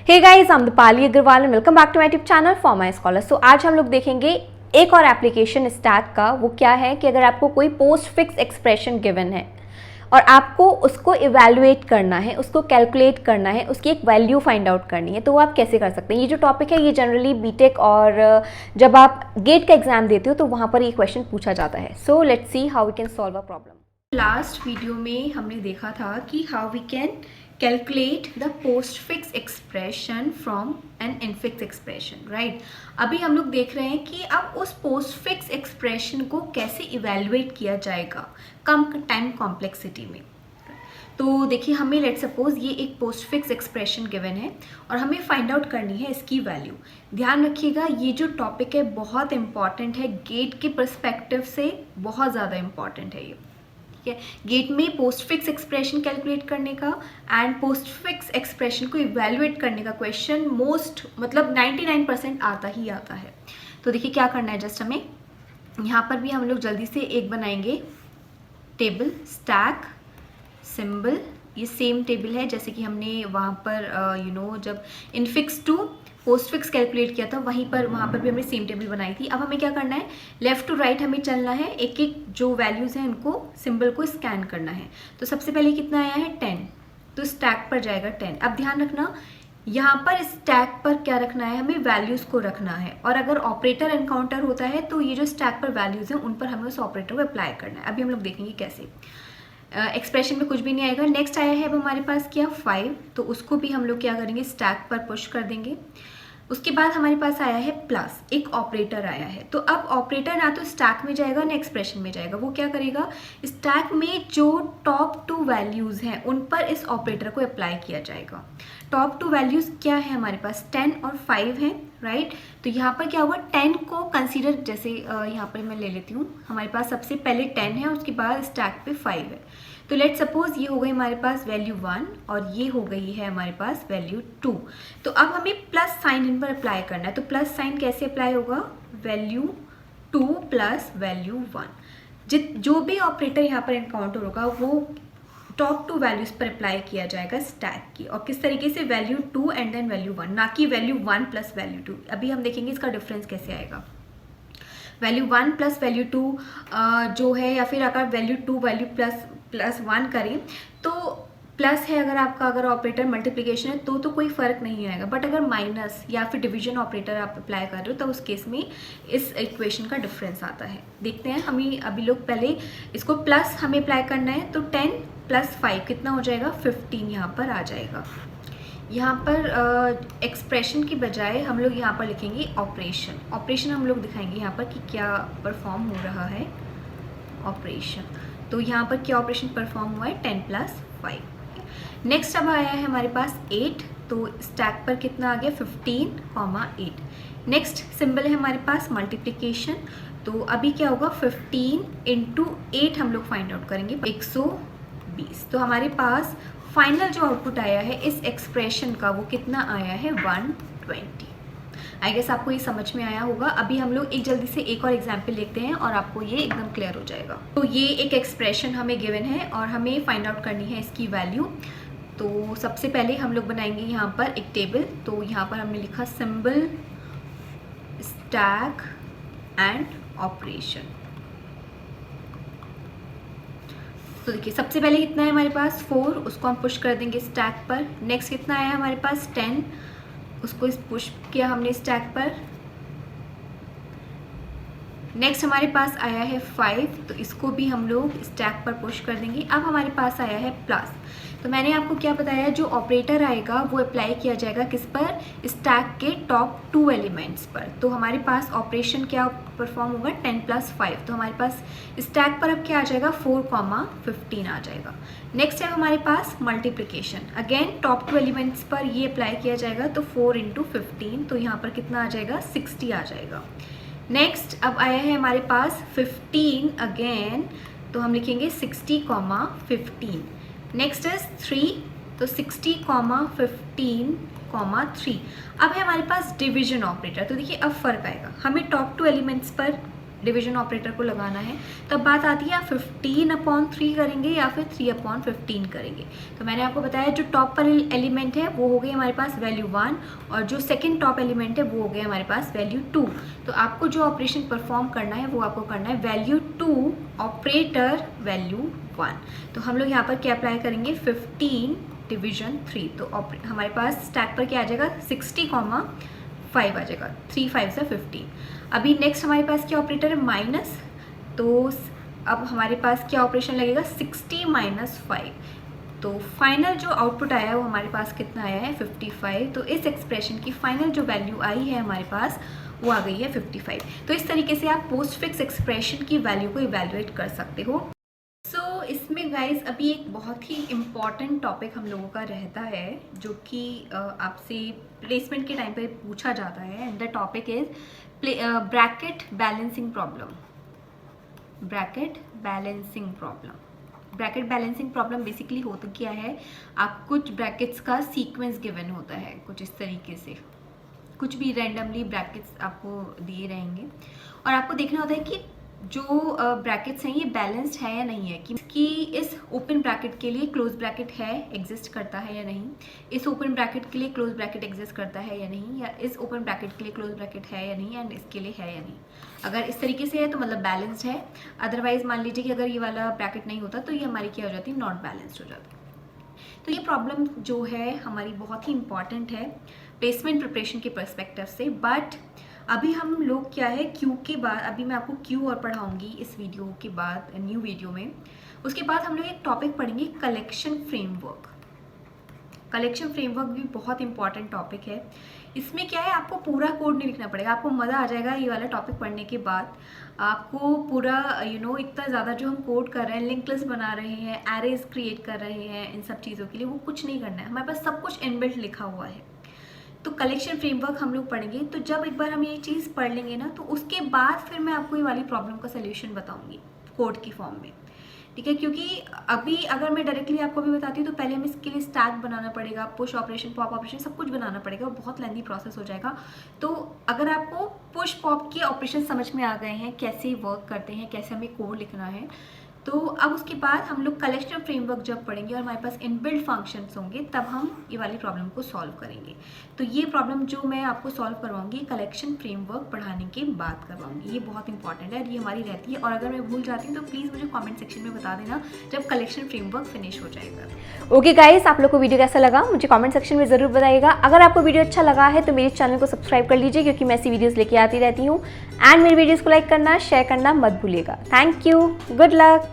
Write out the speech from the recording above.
Hey guys, I am Deepali Agarwal and welcome back to my YouTube channel for my scholar. So आज हम लोग देखेंगे एक और एप्लीकेशन स्टैक का। वो क्या है कि अगर आपको कोई पोस्ट फिक्स एक्सप्रेशन गिवन है और आपको उसको इवैल्यूएट करना है, उसको कैलकुलेट करना है, उसकी एक वैल्यू फाइंड आउट करनी है, तो वो आप कैसे कर सकते हैं। ये जो टॉपिक है ये जनरली बीटेक और जब आप गेट का एग्जाम देते हो तो वहाँ पर ये क्वेश्चन पूछा जाता है। So let's see how we can solve a problem. Last video में हमने देखा था कि how we can calculate the postfix expression from an infix expression, right. अभी हम लोग देख रहे हैं कि अब उस पोस्ट फिक्स एक्सप्रेशन को कैसे इवेल्युएट किया जाएगा कम टाइम कॉम्प्लेक्सिटी में। तो देखिए, हमें लेट सपोज ये एक पोस्ट फिक्स एक्सप्रेशन गिवन है और हमें फाइंड आउट करनी है इसकी वैल्यू। ध्यान रखिएगा, ये जो टॉपिक है बहुत इंपॉर्टेंट है, गेट के पर्सपेक्टिव से बहुत ज़्यादा इंपॉर्टेंट है ये। गेट में पोस्ट फिक्स एक्सप्रेशन कैलकुलेट करने का एंड पोस्ट फिक्स एक्सप्रेशन को इवैल्यूएट करने का क्वेश्चन मतलब 99% आता ही आता है। तो देखिए क्या करना है, जस्ट हमें यहाँ पर भी हम लोग जल्दी से एक बनाएंगे टेबल, स्टैक सिंबल। ये सेम टेबल है जैसे कि हमने वहाँ पर जब infix to postfix calculate किया था वहाँ पर भी हमने सेम टेबल बनाई थी। अब हमें क्या करना है, लेफ्ट टू राइट हमें चलना है, एक एक जो वैल्यूज़ हैं उनको सिंबल को स्कैन करना है। तो सबसे पहले कितना आया है 10, तो स्टैक पर जाएगा 10। अब ध्यान रखना, यहाँ पर स्टैक पर क्या रखना है, हमें वैल्यूज़ को रखना है, और अगर ऑपरेटर एनकाउंटर होता है तो ये जो स्टैक पर वैल्यूज़ हैं उन पर हमें उस ऑपरेटर को अप्लाई करना है। अभी हम लोग देखेंगे कैसे। एक्सप्रेशन में कुछ भी नहीं आएगा। नेक्स्ट आया है अब हमारे पास क्या 5, तो उसको भी हम लोग क्या करेंगे, स्टैक पर पुश कर देंगे। उसके बाद हमारे पास आया है प्लस, एक ऑपरेटर आया है। तो अब ऑपरेटर ना तो स्टैक में जाएगा ना एक्सप्रेशन में जाएगा। वो क्या करेगा, स्टैक में जो टॉप 2 वैल्यूज़ हैं उन पर इस ऑपरेटर को अप्लाई किया जाएगा। टॉप 2 वैल्यूज़ क्या है हमारे पास, 10 और 5 हैं, राइट। तो यहाँ पर क्या हुआ, 10 को कंसीडर, जैसे यहाँ पर मैं ले लेती हूँ, हमारे पास सबसे पहले 10 है, उसके बाद स्टैक पे 5 है। तो लेट सपोज ये हो गई हमारे पास वैल्यू 1 और ये हो गई है हमारे पास वैल्यू 2। तो अब हमें प्लस साइन इन पर अप्लाई करना है। तो प्लस साइन कैसे अप्लाई होगा, वैल्यू 2 प्लस वैल्यू 1। जो भी ऑपरेटर यहाँ पर एनकाउंटर होगा वो टॉप 2 वैल्यूज़ पर अप्लाई किया जाएगा स्टैक की। और किस तरीके से, वैल्यू 2 एंड देन वैल्यू 1, ना कि वैल्यू 1 प्लस वैल्यू 2। अभी हम देखेंगे इसका डिफरेंस कैसे आएगा। वैल्यू 1 प्लस वैल्यू 2 जो है, या फिर अगर वैल्यू 2 वैल्यू प्लस 1 करें तो प्लस है, अगर ऑपरेटर मल्टीप्लिकेशन है तो कोई फ़र्क नहीं आएगा। बट अगर माइनस या फिर डिवीजन ऑपरेटर आप अप्लाई कर रहे हो तो उस केस में इस इक्वेशन का डिफरेंस आता है। देखते हैं, हमें अभी लोग पहले इसको प्लस हमें अप्लाई करना है। तो 10 प्लस 5 कितना हो जाएगा, 15 यहाँ पर आ जाएगा। यहाँ पर एक्सप्रेशन की बजाय हम लोग यहाँ पर लिखेंगे ऑपरेशन हम लोग दिखाएंगे यहाँ पर कि क्या परफॉर्म हो रहा है ऑपरेशन। तो यहाँ पर क्या ऑपरेशन परफॉर्म हुआ है, 10 प्लस 5। नेक्स्ट अब आया है हमारे पास 8, तो स्टैक पर कितना आ गया, 15, 8। नेक्स्ट सिंबल है हमारे पास मल्टीप्लिकेशन। तो अभी क्या होगा, 15 इंटू 8 हम लोग फाइंड आउट करेंगे, 120। तो हमारे पास फाइनल जो आउटपुट आया है इस एक्सप्रेशन का वो कितना आया है, 120। आई गेस आपको ये समझ में आया होगा। अभी हम लोग एक जल्दी से एक और एग्जाम्पल लेते हैं और आपको ये एकदम क्लियर हो जाएगा। तो ये एक एक्सप्रेशन हमें गिवन है और हमें फाइंड आउट करनी है इसकी वैल्यू। तो सबसे पहले हम लोग बनाएंगे यहाँ पर एक टेबल। तो यहाँ पर हमने लिखा सिंबल, स्टैक एंड ऑपरेशन। तो देखिए सबसे पहले कितना है हमारे पास 4, उसको हम पुश कर देंगे स्टैक पर। नेक्स्ट कितना आया हमारे पास 10, उसको पुश किया हमने स्टैक पर। नेक्स्ट हमारे पास आया है 5, तो इसको भी हम लोग स्टैक पर पुश कर देंगे। अब हमारे पास आया है प्लस। तो मैंने आपको क्या बताया, जो ऑपरेटर आएगा वो अप्लाई किया जाएगा किस पर, स्टैक के टॉप 2 एलिमेंट्स पर। तो हमारे पास ऑपरेशन क्या परफॉर्म होगा, 10 प्लस 5। तो हमारे पास स्टैक पर अब क्या आ जाएगा, 4, 15 आ जाएगा। नेक्स्ट है हमारे पास मल्टीप्लिकेशन। अगेन टॉप 2 एलिमेंट्स पर ये अप्लाई किया जाएगा, तो 4 इंटू 15, तो यहाँ पर कितना आ जाएगा, 60 आ जाएगा। नेक्स्ट अब आया है हमारे पास 15 अगेन, तो हम लिखेंगे 60, 15। नेक्स्ट इज 3, तो 60, 15, 3। अब है हमारे पास डिवीजन ऑपरेटर। तो देखिए अब फर्क आएगा, हमें टॉप 2 एलिमेंट्स पर डिवीजन ऑपरेटर को लगाना है, तब बात आती है आप 15/3 करेंगे या फिर 3/15 करेंगे। तो मैंने आपको बताया जो टॉप पर एलिमेंट है वो हो गई हमारे पास वैल्यू 1 और जो सेकंड टॉप एलिमेंट है वो हो गया हमारे पास वैल्यू 2। तो आपको जो ऑपरेशन परफॉर्म करना है वो आपको करना है वैल्यू 2 ऑपरेटर वैल्यू 1। तो हम लोग यहाँ पर क्या अप्लाई करेंगे 15 डिवीजन 3। तो हमारे पास स्टैक पर क्या आ जाएगा 60,5 आ जाएगा, 3 5 से 15। अभी नेक्स्ट हमारे पास क्या ऑपरेटर है माइनस, तो अब हमारे पास क्या ऑपरेशन लगेगा 60 - 5। तो फाइनल जो आउटपुट आया है वो हमारे पास कितना आया है 55। तो इस एक्सप्रेशन की फाइनल जो वैल्यू आई है हमारे पास वो आ गई है 55। तो इस तरीके से आप पोस्ट फिक्स एक्सप्रेशन की वैल्यू को इवैल्यूएट कर सकते हो। इसमें गाइस अभी एक बहुत ही इम्पॉर्टेंट टॉपिक हम लोगों का रहता है जो कि आपसे प्लेसमेंट के टाइम पे पूछा जाता है, and the topic is bracket balancing problem. Bracket balancing problem basically होता क्या है, आप कुछ ब्रैकेट्स का सीक्वेंस गिवन होता है कुछ इस तरीके से, कुछ भी रैंडमली ब्रैकेट्स आपको दिए रहेंगे और आपको देखना होता है कि जो ब्रैकेट्स हैं ये बैलेंस्ड है या नहीं है, कि इस ओपन ब्रैकेट के लिए क्लोज ब्रैकेट है एग्जिस्ट करता है या नहीं, इस ओपन ब्रैकेट के लिए क्लोज ब्रैकेट एग्जिस्ट करता है या नहीं, या इस ओपन ब्रैकेट के लिए क्लोज ब्रैकेट है या नहीं एंड इसके लिए है या नहीं। अगर इस तरीके से है तो मतलब बैलेंस्ड है, अदरवाइज मान लीजिए कि अगर ये वाला ब्रैकेट नहीं होता तो ये हमारी क्या हो जाती है नॉट बैलेंस्ड हो जाती है। तो ये प्रॉब्लम जो है हमारी बहुत ही इंपॉर्टेंट है प्लेसमेंट प्रिपरेशन के पर्सपेक्टिव से। बट अभी हम लोग क्या है क्यू के बाद, अभी मैं आपको क्यू और पढ़ाऊंगी इस वीडियो के बाद न्यू वीडियो में। उसके बाद हम लोग एक टॉपिक पढ़ेंगे कलेक्शन फ्रेमवर्क। कलेक्शन फ्रेमवर्क भी बहुत इंपॉर्टेंट टॉपिक है। इसमें क्या है आपको पूरा कोड नहीं लिखना पड़ेगा, आपको मज़ा आ जाएगा ये वाला टॉपिक पढ़ने के बाद। आपको पूरा इतना ज़्यादा जो हम कोड कर रहे हैं, लिंक लिस्ट बना रहे हैं, एरेज क्रिएट कर रहे हैं, इन सब चीज़ों के लिए वो कुछ नहीं करना है, हमारे पास सब कुछ इनबिल्ट लिखा हुआ है। तो कलेक्शन फ्रेमवर्क हम लोग पढ़ेंगे। तो जब एक बार हम ये चीज़ पढ़ लेंगे ना तो उसके बाद फिर मैं आपको ये वाली प्रॉब्लम का सोल्यूशन बताऊंगी कोड की फॉर्म में, ठीक है। क्योंकि अभी अगर मैं डायरेक्टली आपको भी बताती हूँ तो पहले हमें इसके लिए स्टैक बनाना पड़ेगा, पुश ऑपरेशन, पॉप ऑपरेशन, सब कुछ बनाना पड़ेगा, वो बहुत लेंथी प्रोसेस हो जाएगा। तो अगर आपको पुश पॉप के ऑपरेशन समझ में आ गए हैं, कैसे वर्क करते हैं, कैसे हमें कोड लिखना है, तो अब उसके बाद हम लोग कलेक्शन फ्रेमवर्क जब पढ़ेंगे और हमारे पास इनबिल्ट फंक्शंस होंगे तब हम ये वाली प्रॉब्लम को सॉल्व करेंगे। तो ये प्रॉब्लम जो मैं आपको सॉल्व करवाऊंगी कलेक्शन फ्रेमवर्क पढ़ाने के बाद करवाऊंगी, ये बहुत इंपॉर्टेंट है, ये हमारी रहती है। और अगर मैं भूल जाती हूँ तो प्लीज़ मुझे कॉमेंट सेक्शन में बता देना जब कलेक्शन फ्रेमवर्क फिनिश हो जाएगा। ओके गाइस, आप लोग को वीडियो कैसा लगा मुझे कमेंट सेक्शन में ज़रूर बताइएगा। अगर आपको वीडियो अच्छा लगा है तो मेरे चैनल को सब्सक्राइब कर लीजिए क्योंकि मैं ऐसी वीडियोस लेके आती रहती हूँ। एंड मेरी वीडियोस को लाइक करना, शेयर करना मत भूलिएगा। Thank you, good luck.